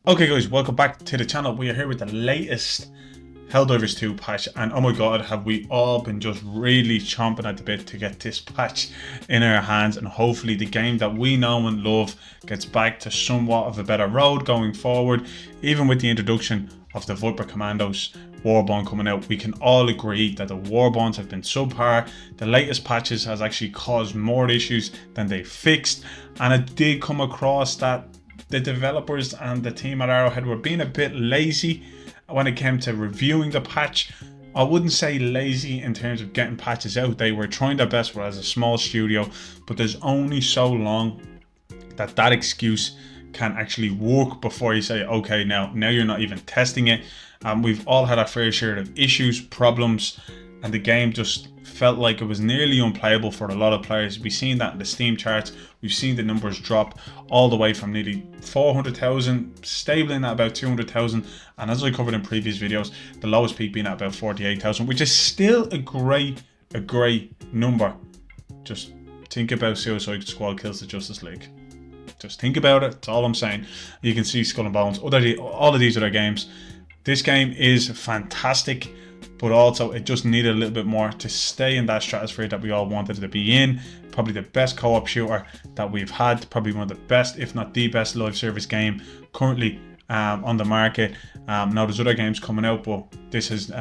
Okay guys, welcome back to the channel. We are here with the latest Helldivers 2 patch, and oh my god, have we all been just really chomping at the bit to get this patch in our hands, and hopefully the game that we know and love gets back to somewhat of a better road going forward. Even with the introduction of the Viper Commandos warbond coming out, we can all agree that the warbonds have been subpar. The latest patches has actually caused more issues than they fixed, and it did come across that the developers and the team at Arrowhead were being a bit lazy when it came to reviewing the patch. I wouldn't say lazy in terms of getting patches out. They were trying their best as a small studio, but there's only so long that excuse can actually work before you say, okay, now you're not even testing it. We've all had our fair share of issues, problems, and the game just felt like it was nearly unplayable for a lot of players. We've seen that in the Steam charts. We've seen the numbers drop all the way from nearly 400,000, stabling at about 200,000, and as I covered in previous videos, the lowest peak being at about 48,000, which is still a great number. Just think about Suicide Squad kills the Justice League. Just think about it. That's all I'm saying. You can see Skull and Bones, all of these other games. This game is fantastic, but also it just needed a little bit more to stay in that stratosphere that we all wanted it to be in. Probably the best co-op shooter that we've had, probably one of the best, if not the best, live service game currently on the market. Now there's other games coming out, but this is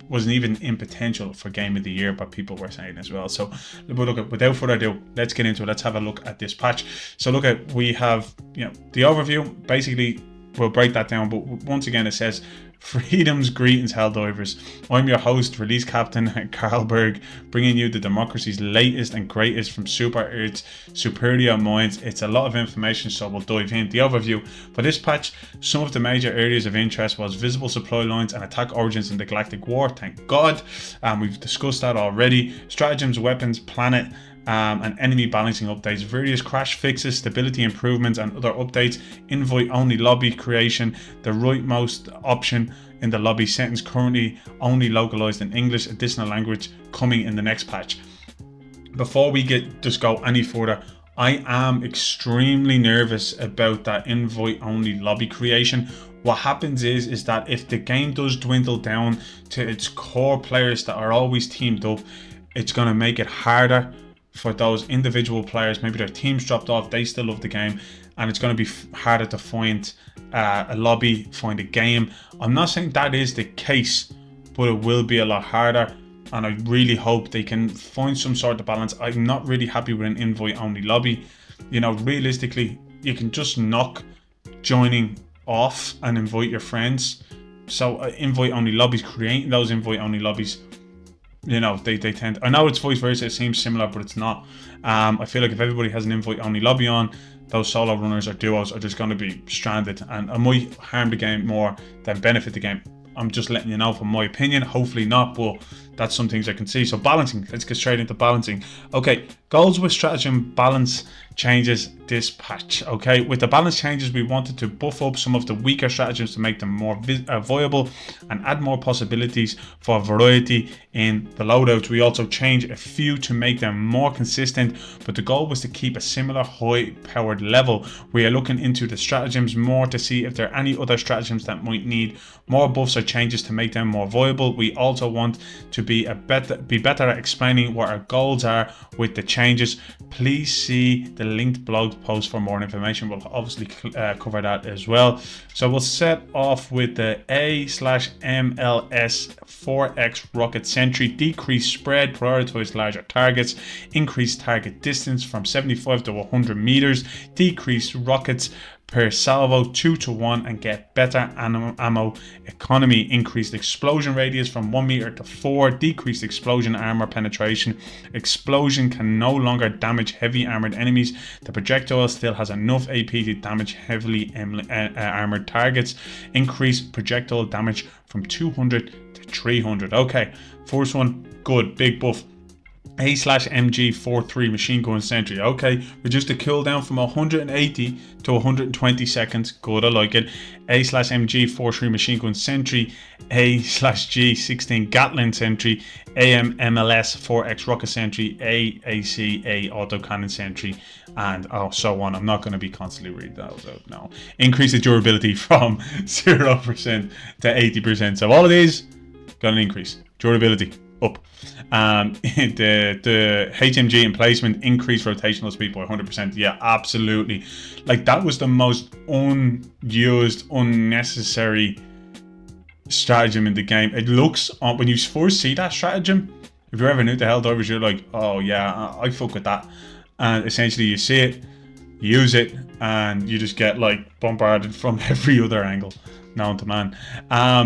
wasn't even in potential for game of the year, but people were saying as well. So without further ado, let's get into it. Let's have a look at this patch. So we have the overview. Basically, we'll break that down, but once again it says, "Freedom's greetings, Helldivers. I'm your host, Release Captain Carl Berg, bringing you the democracy's latest and greatest from Super Earth's superior minds." It's a lot of information, so we'll dive in. The overview for this patch: some of the major areas of interest was visible supply lines and attack origins in the Galactic War. Thank God. We've discussed that already. Stratagems, weapons, planet, and enemy balancing updates, various crash fixes, stability improvements, and other updates. Invite only lobby creation, the rightmost option in the lobby sentence, currently only localized in English, additional language coming in the next patch. Before we just go any further, I am extremely nervous about that invite only lobby creation. What happens is that if the game does dwindle down to its core players that are always teamed up, it's going to make it harder for those individual players. Maybe their team's dropped off, they still love the game, and it's going to be harder to find a lobby, find a game. I'm not saying that is the case, but it will be a lot harder, and I really hope they can find some sort of balance. I'm not really happy with an invite only lobby. Realistically, you can just knock joining off and invite your friends. So invite only lobbies, creating those invite only lobbies, they tend, I know it's vice versa, it seems similar, but it's not. I feel like if everybody has an invite only lobby on, those solo runners or duos are just going to be stranded, and it might harm the game more than benefit the game. I'm just letting you know from my opinion. Hopefully not, but that's some things I can see. So balancing, let's get straight into balancing. Okay, goals with stratagem balance changes this patch. Okay, with the balance changes, we wanted to buff up some of the weaker stratagems to make them more viable and add more possibilities for variety in the loadouts. We also changed a few to make them more consistent, but the goal was to keep a similar high powered level. We are looking into the stratagems more to see if there are any other stratagems that might need more buffs or changes to make them more viable. We also want to be better at explaining what our goals are with the changes. Please see the linked blog post for more information. We'll obviously cover that as well. So we'll set off with the A/MLS 4X rocket sentry. Decrease spread, prioritize larger targets, increase target distance from 75 to 100 meters, decrease rockets per salvo 2 to 1 and get better ammo economy, increased explosion radius from 1 meter to 4, decreased explosion armor penetration. Explosion can no longer damage heavy armored enemies. The projectile still has enough AP to damage heavily armored targets. Increased projectile damage from 200 to 300. Okay, first one, good, big buff. A/MG-43 machine gun sentry. Okay, reduce the cooldown from 180 to 120 seconds. Good, I like it. A/MG-43 machine gun sentry. A/G-16 Gatling sentry. AMMLS 4X rocket sentry. AAC autocannon sentry, and so on. I'm not going to be constantly reading those out now. Increase the durability from 0% to 80%. So all of these got an increase. Durability up. The HMG emplacement increased rotational speed by 100%. Yeah, absolutely. Like, that was the most unused, unnecessary stratagem in the game. It looks, when you first see that stratagem, if you're ever new to Helldivers, you're like, oh yeah, I fuck with that. And essentially you see it, use it, and you just get like bombarded from every other angle known to man.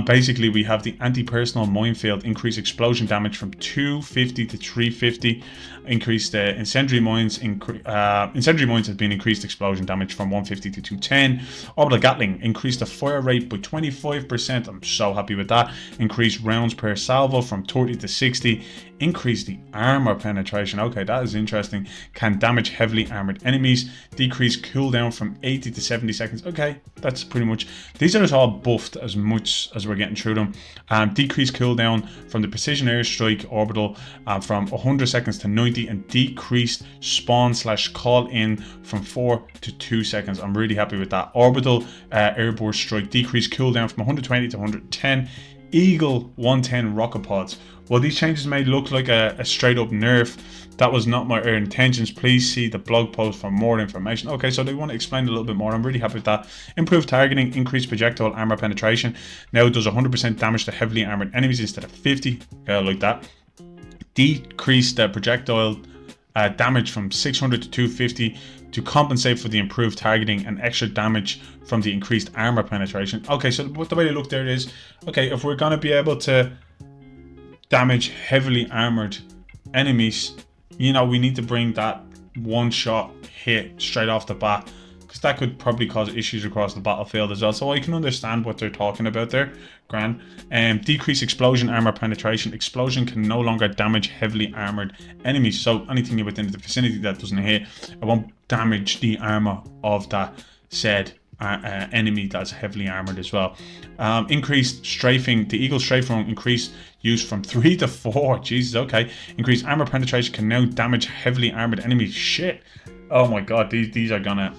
Basically, we have the anti-personal minefield, increase explosion damage from 250 to 350. Increase the incendiary mines. Incendiary mines have been increased explosion damage from 150 to 210. Orbital Gatling, increase the fire rate by 25%. I'm so happy with that. Increase rounds per salvo from 30 to 60. Increase the armor penetration. Okay, that is interesting. Can damage heavily armored enemies. Decrease cooldown from 80 to 70 seconds. Okay, that's pretty much. These are just all buffed as much as we're getting through them. Decrease cooldown from the precision airstrike orbital from 100 seconds to 90, and decreased spawn/call in from 4 to 2 seconds. I'm really happy with that. Orbital airborne strike, decreased cooldown from 120 to 110. Eagle 110 rocket pods. Well, these changes may look like a straight up nerf. That was not my intentions. Please see the blog post for more information. Okay, so they want to explain a little bit more. I'm really happy with that. Improved targeting, increased projectile armor penetration. Now it does 100% damage to heavily armored enemies instead of 50. Like that. Decreased projectile damage from 600 to 250 to compensate for the improved targeting and extra damage from the increased armor penetration. Okay, so what the way to look there is, okay, if we're going to be able to damage heavily armored enemies, you know, we need to bring that one shot hit straight off the bat, because that could probably cause issues across the battlefield as well. So I can understand what they're talking about there. Grand. Decrease explosion armor penetration. Explosion can no longer damage heavily armored enemies. So anything within the vicinity that doesn't hit, it won't damage the armor of that said enemy that's heavily armored as well. Increased strafing. The Eagle strafe run increased use from 3 to 4. Jesus, okay. Increased armor penetration can now damage heavily armored enemies. Shit. Oh my god, these are gonna...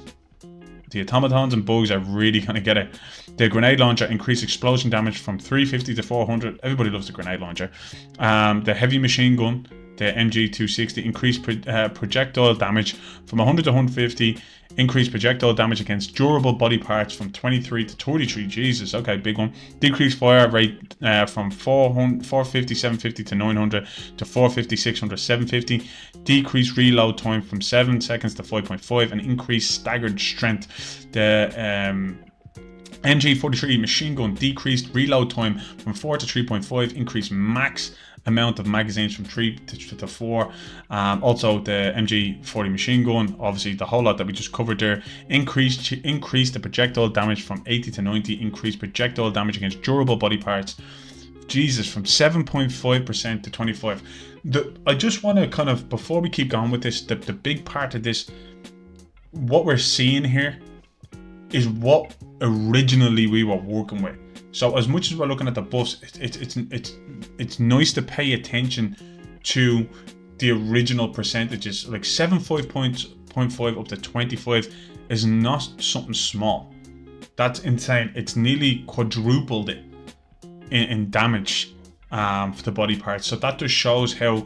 The automatons and bugs are really gonna get it. The grenade launcher increased explosion damage from 350 to 400. Everybody loves the grenade launcher. The heavy machine gun, the MG260, increased projectile damage from 100 to 150. Increased projectile damage against durable body parts from 23 to 33. Jesus, okay, big one. Decreased fire rate from 450, 750 to 900 to 450, 600, 750. Decreased reload time from 7 seconds to 5.5, and increased staggered strength. The MG-43 machine gun decreased reload time from 4 to 3.5, increased max amount of magazines from 3 to 4. Also the MG-40 machine gun, obviously the whole lot that we just covered there. Increased the projectile damage from 80 to 90, increased projectile damage against durable body parts. Jesus, from 7.5% to 25. I just want to kind of, before we keep going with this, the big part of this, what we're seeing here is what originally we were working with. So as much as we're looking at the buffs, it's nice to pay attention to the original percentages. Like 7.5 up to 25 is not something small. That's insane. It's nearly quadrupled it in damage for the body parts. So that just shows how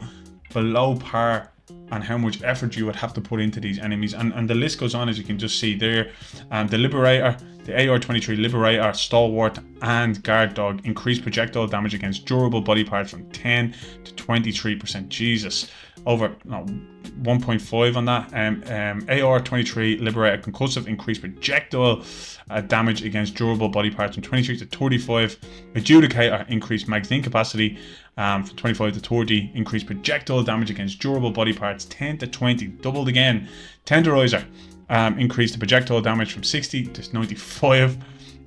below par and how much effort you would have to put into these enemies. And the list goes on, as you can just see there. The Liberator, the AR-23 Liberator, Stalwart, and Guard Dog increased projectile damage against durable body parts from 10 to 23%. Jesus, over 1.5 on that. AR-23 Liberator Concussive increased projectile damage against durable body parts from 23 to 35. Adjudicator increased magazine capacity from 25 to 30. Increased projectile damage against durable body parts 10 to 20. Doubled again. Tenderizer increased the projectile damage from 60 to 95.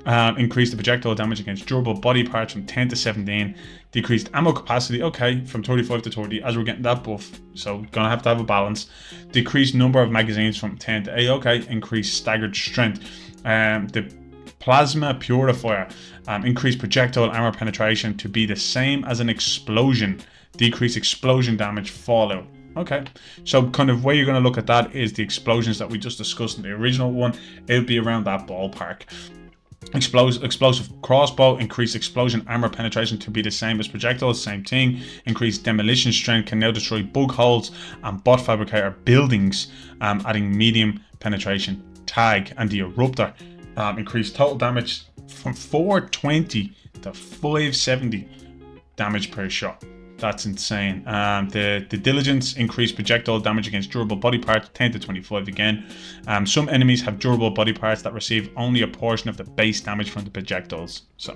Increased the projectile damage against durable body parts from 10 to 17. Decreased ammo capacity, okay, from 35 to 30, as we're getting that buff, so gonna have to have a balance. Decreased number of magazines from 10 to 8, okay. Increased staggered strength. The plasma purifier, increased projectile armor penetration to be the same as an explosion. Decreased explosion damage fallout. Okay, so kind of way you're going to look at that is the explosions that we just discussed in the original one. It would be around that ballpark. Explosive crossbow, increased explosion armor penetration to be the same as projectiles, same thing. Increased demolition strength, can now destroy bug holes and bot fabricator buildings, adding medium penetration. Tag and the eruptor, increased total damage from 420 to 570 damage per shot. That's insane. The diligence, increased projectile damage against durable body parts, 10 to 25 again. Some enemies have durable body parts that receive only a portion of the base damage from the projectiles. So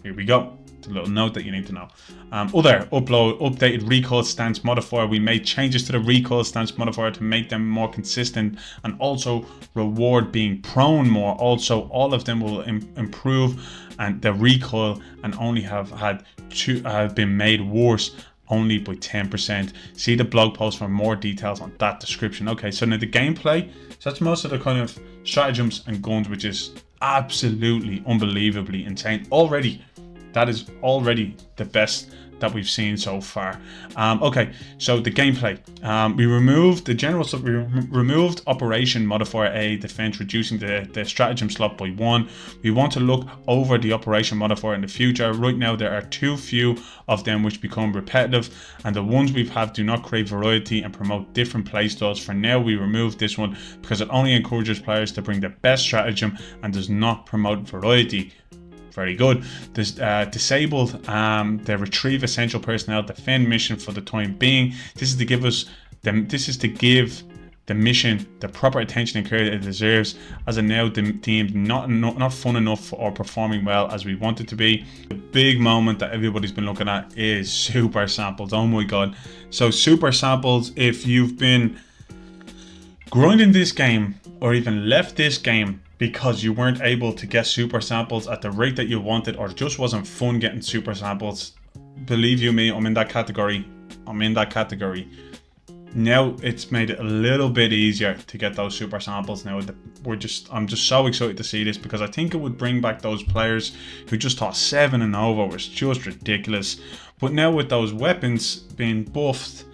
here we go. It's a little note that you need to know. Updated recoil stance modifier. We made changes to the recoil stance modifier to make them more consistent and also reward being prone more. Also, all of them will improve and the recoil and only have been made worse only by 10%. See the blog post for more details on that description. Okay, so now the gameplay. So that's most of the kind of stratagems and guns, which is absolutely unbelievably insane already. That is already the best that we've seen so far. Okay, so the gameplay. We removed the general stuff. We removed operation modifier A defense, reducing the stratagem slot by 1. We want to look over the operation modifier in the future. Right now there are too few of them which become repetitive, and the ones we have do not create variety and promote different playstyles. For now we remove this one because it only encourages players to bring the best stratagem and does not promote variety. Very good. This disabled the retrieve essential personnel defend mission for the time being. This is to give the mission the proper attention and care that it deserves, as it now deemed not fun enough or performing well as we want it to be. The big moment that everybody's been looking at is super samples. Oh my god. So super samples, if you've been grinding this game or even left this game because you weren't able to get super samples at the rate that you wanted, or just wasn't fun getting super samples, believe you me, I'm in that category. Now it's made it a little bit easier to get those super samples. Now I'm just so excited to see this, because I think it would bring back those players who just thought 7 and over was just ridiculous. But now with those weapons being buffed,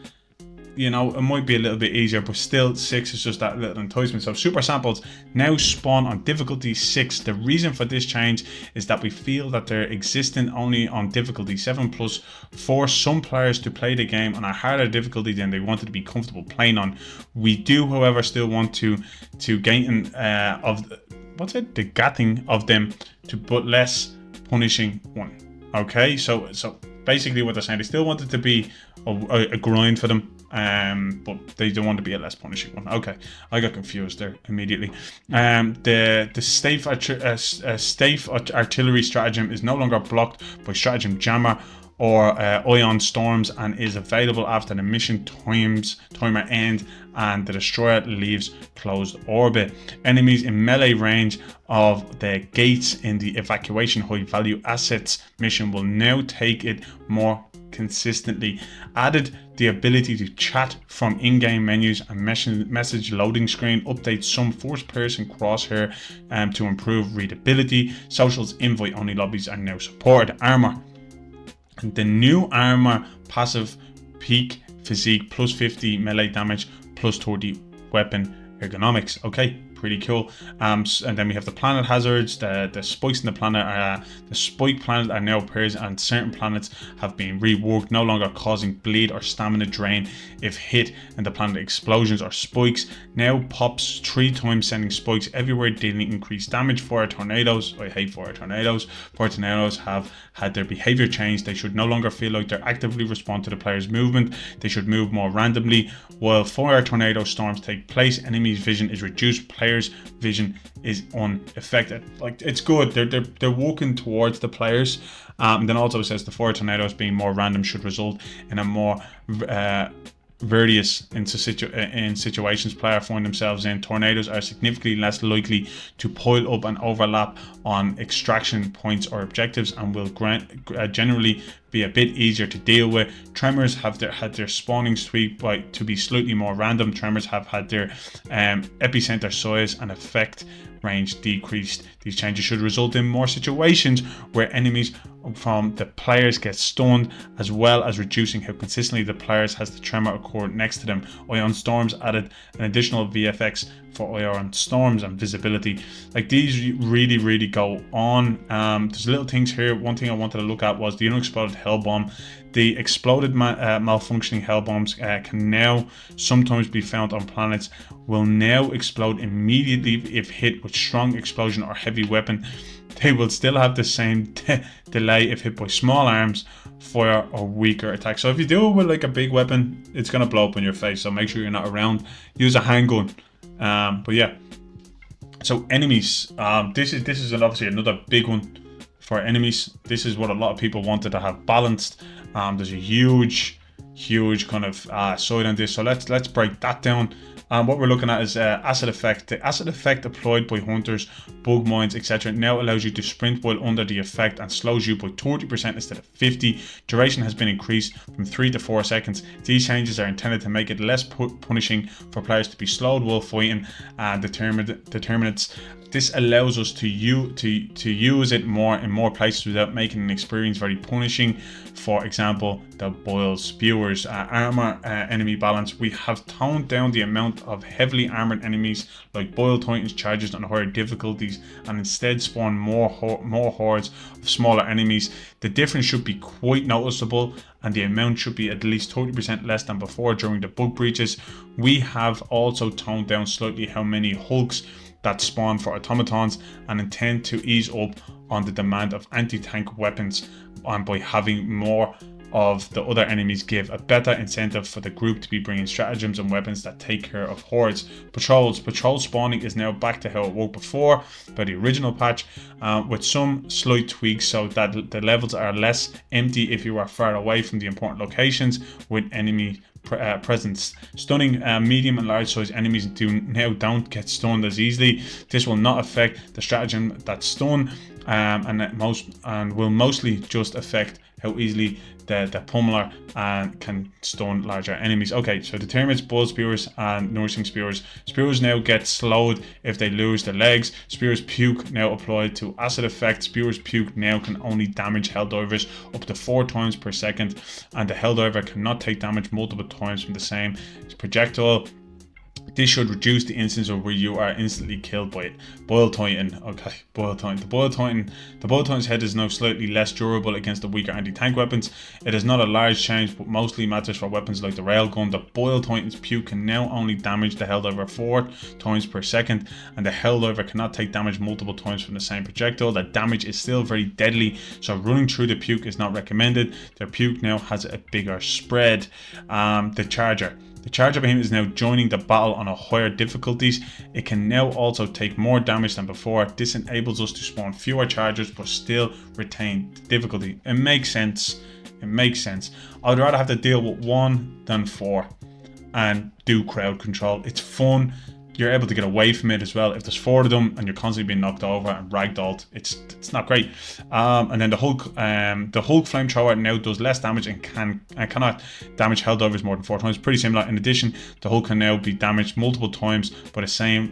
you know, it might be a little bit easier, but still 6 is just that little enticement. So super samples now spawn on difficulty 6. The reason for this change is that we feel that they're existing only on difficulty 7+, force some players to play the game on a harder difficulty than they wanted to be comfortable playing on. We do, however, still want to gain the getting of them to but less punishing one. Okay, so basically what they're saying, they still want it to be a grind for them, but they don't want to be a less punishing one. Okay, I got confused there immediately. The safe artillery stratagem is no longer blocked by stratagem jammer or ion storms, and is available after the mission timer end and the destroyer leaves closed orbit. Enemies in melee range of the gates in the evacuation high value assets mission will now take it more consistently. Added the ability to chat from in-game menus and message loading screen. Update some first person crosshair to improve readability. Socials invite only lobbies are now supported. Armor. The new armor passive peak physique plus 50 melee damage plus 30 weapon ergonomics. Okay, pretty cool. And then we have the planet hazards. The spikes in the planet the spike planet are now appears, and certain planets have been reworked, no longer causing bleed or stamina drain if hit in the planet explosions or spikes. Now pops 3 times, sending spikes everywhere, dealing increased damage. Fire tornadoes. I hate fire tornadoes. Fire tornadoes have had their behavior changed. They should no longer feel like they're actively respond to the player's movement. They should move more randomly. While fire tornado storms take place, enemies' vision is reduced. Players' vision is unaffected. Like, it's good. They're working towards the players. Then also it says the fire tornadoes being more random should result in a more various in situations players find themselves in. Tornadoes are significantly less likely to pile up and overlap on extraction points or objectives, and will generally be a bit easier to deal with. Tremors have had their spawning sweep to be slightly more random. Tremors have had their epicenter size and effect range decreased. These changes should result in more situations where enemies from the players get stunned, as well as reducing how consistently the players has the tremor occur next to them. Ion Storms added an additional VFX for Ion Storms and visibility. Like, these really go on. There's little things here. One thing I wanted to look at was the unexploded Hell Bomb. The exploded malfunctioning Hell Bombs can now sometimes be found on planets, will now explode immediately if hit with strong explosion or heavy weapon. They will still have the same delay if hit by small arms, fire, or weaker attacks. So if you do it with like a big weapon, it's going to blow up in your face, so make sure you're not around. Use a handgun. But yeah, so enemies, this is obviously another big one for enemies. This is what a lot of people wanted to have balanced. There's a huge kind of side on this, so let's break that down. What we're looking at is acid effect. The acid effect applied by hunters, bug mines, etc. now allows you to sprint while under the effect and slows you by 30% instead of 50%. Duration has been increased from 3 to 4 seconds. These changes are intended to make it less punishing for players to be slowed while fighting determinants. This allows us to use it more in more places without making an experience very punishing. For example, the Boil Spewers. Armor enemy balance. We have toned down the amount of heavily armored enemies like Boil Titans charges on higher difficulties, and instead spawn more hordes of smaller enemies. The difference should be quite noticeable, and the amount should be at least 30% less than before during the bug breaches. We have also toned down slightly how many hulks that spawn for automatons, and intend to ease up on the demand of anti-tank weapons, and by having more of the other enemies give a better incentive for the group to be bringing stratagems and weapons that take care of hordes. Patrol spawning is now back to how it worked before by the original patch, with some slight tweaks so that the levels are less empty if you are far away from the important locations with enemy presence. Stunning medium and large size enemies don't get stunned as easily. This will not affect the stratagem that stun, and will mostly just affect how easily the pummeler can stun larger enemies. Okay, so determines Bull Spewers and Nourishing Spewers. Spewers now get slowed if they lose their legs. Spewers Puke now applied to acid effect. Spewers Puke now can only damage Helldivers up to 4 times per second, and the Helldiver cannot take damage multiple times from the same projectile. This should reduce the instance of where you are instantly killed by it. Boil Titan. Okay, Boil Titan. The Boil Titan's head is now slightly less durable against the weaker anti-tank weapons. It is not a large change, but mostly matters for weapons like the Railgun. The Boil Titan's Puke can now only damage the Helldiver 4 times per second, and the Helldiver cannot take damage multiple times from the same projectile. The damage is still very deadly, so running through the Puke is not recommended. Their Puke now has a bigger spread. The Charger. The Charger Behemoth is now joining the battle on a higher difficulties. It can now also take more damage than before. This enables us to spawn fewer chargers but still retain difficulty. It makes sense. I'd rather have to deal with 1 than 4 and do crowd control. It's fun. You're able to get away from it as well. If there's 4 of them and you're constantly being knocked over and ragdolled, it's not great. And then the Hulk flamethrower now does less damage and cannot damage Helldivers more than 4 times. Pretty similar. In addition, the Hulk can now be damaged multiple times by the same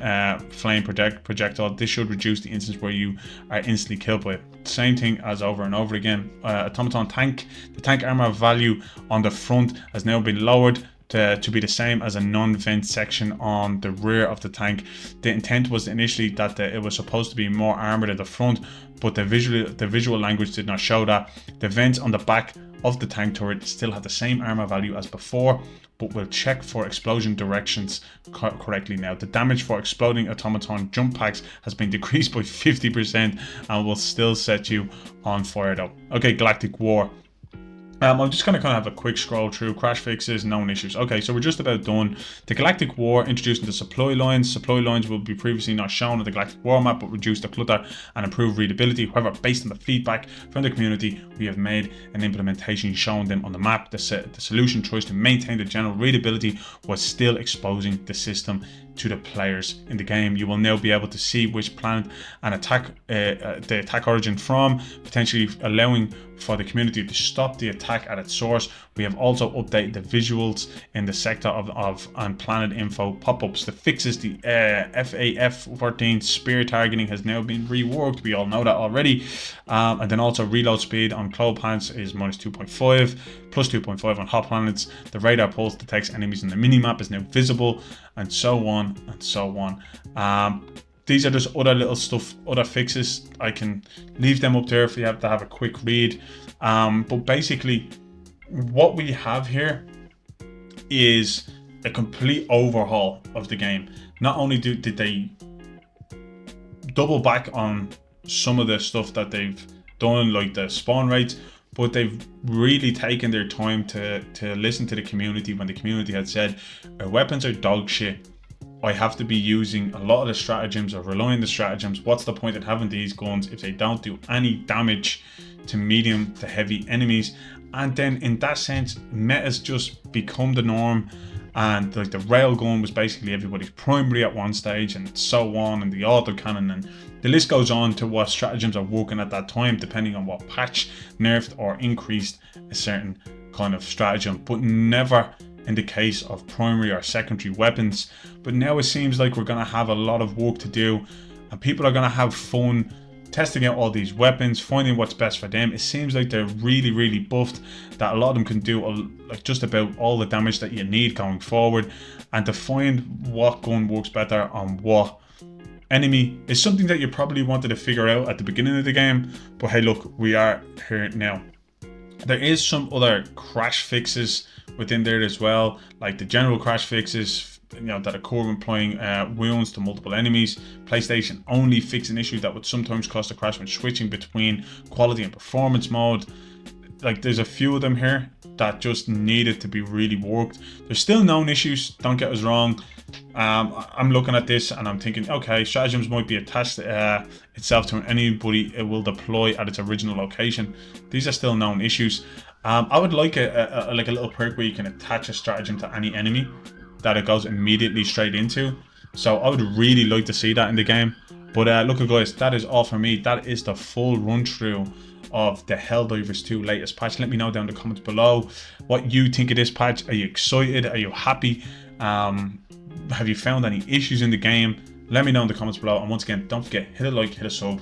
flame projectile. This should reduce the instance where you are instantly killed by it. Same thing as over and over again. Automaton tank. The tank armor value on the front has now been lowered to be the same as a non-vent section on the rear of the tank. The intent was initially that it was supposed to be more armored at the front, but the visual language did not show that. The vents on the back of the tank turret still have the same armor value as before, but will check for explosion directions correctly now. The damage for exploding automaton jump packs has been decreased by 50% and will still set you on fire though. Okay, Galactic War. I'm just going to kind of have a quick scroll through. Crash fixes, known issues. Okay, so we're just about done. The Galactic War introducing the supply lines. Supply lines will be previously not shown on the Galactic War map, but reduce the clutter and improve readability. However, based on the feedback from the community, we have made an implementation showing them on the map. The solution tries to maintain the general readability while still exposing the system to the players in the game. You will now be able to see which planet and attack the attack origin from, potentially allowing for the community to stop the attack at its source. We have also updated the visuals in the sector of and planet info pop-ups. The fixes, the FAF-14 spear targeting has now been reworked. We all know that already. And then also reload speed on cloud planets is minus 2.5, plus 2.5 on hot planets. The radar pulse detects enemies in the minimap is now visible, and so on and so on. These are just other little stuff, other fixes. I can leave them up there if you have to have a quick read. But basically, what we have here is a complete overhaul of the game. Not only did they double back on some of the stuff that they've done, like the spawn rates, but they've really taken their time to listen to the community when the community had said, our weapons are dog shit. I have to be using a lot of the stratagems or relying on the stratagems. What's the point in having these guns if they don't do any damage to medium to heavy enemies? And then in that sense, metas just become the norm, and like the railgun was basically everybody's primary at one stage, and so on, and the autocannon, and the list goes on to what stratagems are working at that time, depending on what patch nerfed or increased a certain kind of stratagem, but never in the case of primary or secondary weapons. But now it seems like we're going to have a lot of work to do, and people are going to have fun testing out all these weapons, finding what's best for them. It seems like they're really buffed, that a lot of them can do like just about all the damage that you need going forward, and to find what gun works better on what enemy is something that you probably wanted to figure out at the beginning of the game. But hey, look, we are here now. There is some other crash fixes within there as well, like the general crash fixes, you know, that occur when applying wounds to multiple enemies. PlayStation only fix an issue that would sometimes cause a crash when switching between quality and performance mode. Like, there's a few of them here that just needed to be really worked. There's still known issues, don't get us wrong. I'm looking at this and I'm thinking, okay, stratagems might be attached itself to anybody it will deploy at its original location. These are still known issues. I would like a little perk where you can attach a stratagem to any enemy that it goes immediately straight into. So I would really like to see that in the game. But look, guys, that is all for me. That is the full run through of the Helldivers 2 latest patch. Let me know down in the comments below what you think of this patch. Are you excited? Are you happy? Have you found any issues in the game? Let me know in the comments below. And once again, don't forget, hit a like, hit a sub.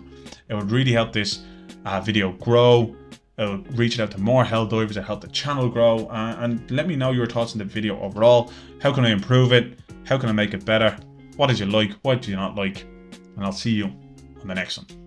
It would really help this video grow. It'll reach it out to more Helldivers. It'll help the channel grow. And let me know your thoughts on the video overall. How can I improve it? How can I make it better? What did you like? What did you not like? And I'll see you on the next one.